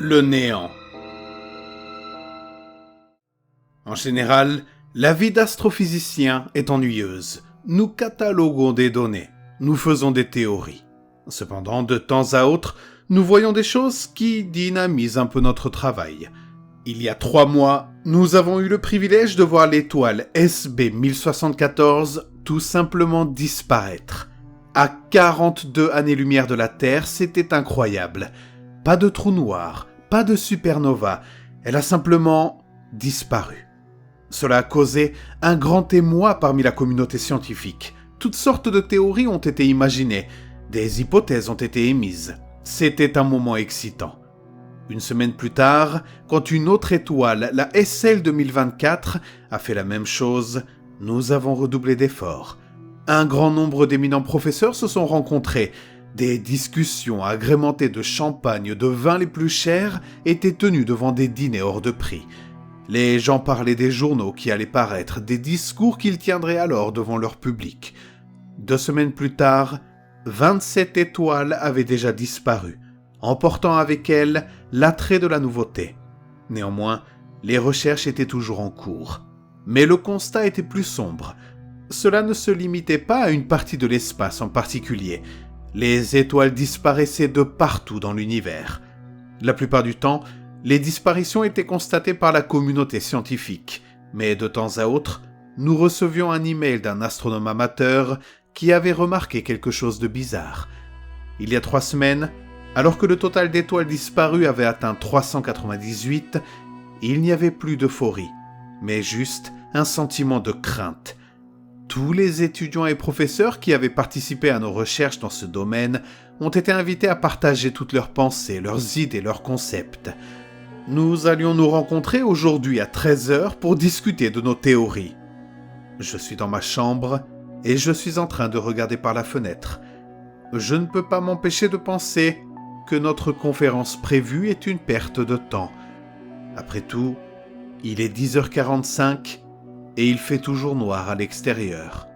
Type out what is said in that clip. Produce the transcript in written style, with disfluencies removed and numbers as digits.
Le néant. En général, la vie d'astrophysicien est ennuyeuse. Nous cataloguons des données, nous faisons des théories. Cependant, de temps à autre, nous voyons des choses qui dynamisent un peu notre travail. Il y a 3 mois, nous avons eu le privilège de voir l'étoile SB 1074 tout simplement disparaître. À 42 années-lumière de la Terre, c'était incroyable. Pas de trou noir, pas de supernova, elle a simplement disparu. Cela a causé un grand émoi parmi la communauté scientifique. Toutes sortes de théories ont été imaginées, des hypothèses ont été émises. C'était un moment excitant. Une semaine plus tard, quand une autre étoile, la SL 2024, a fait la même chose, nous avons redoublé d'efforts. Un grand nombre d'éminents professeurs se sont rencontrés. Des discussions agrémentées de champagne, de vins les plus chers étaient tenues devant des dîners hors de prix. Les gens parlaient des journaux qui allaient paraître, des discours qu'ils tiendraient alors devant leur public. 2 semaines plus tard, 27 étoiles avaient déjà disparu, emportant avec elles l'attrait de la nouveauté. Néanmoins, les recherches étaient toujours en cours. Mais le constat était plus sombre. Cela ne se limitait pas à une partie de l'espace en particulier. Les étoiles disparaissaient de partout dans l'univers. La plupart du temps, les disparitions étaient constatées par la communauté scientifique, mais de temps à autre, nous recevions un email d'un astronome amateur qui avait remarqué quelque chose de bizarre. Il y a 3 semaines, alors que le total d'étoiles disparues avait atteint 398, il n'y avait plus d'euphorie, mais juste un sentiment de crainte. Tous les étudiants et professeurs qui avaient participé à nos recherches dans ce domaine ont été invités à partager toutes leurs pensées, leurs idées, leurs concepts. Nous allions nous rencontrer aujourd'hui à 13h pour discuter de nos théories. Je suis dans ma chambre et je suis en train de regarder par la fenêtre. Je ne peux pas m'empêcher de penser que notre conférence prévue est une perte de temps. Après tout, il est 10h45 et il fait toujours noir à l'extérieur.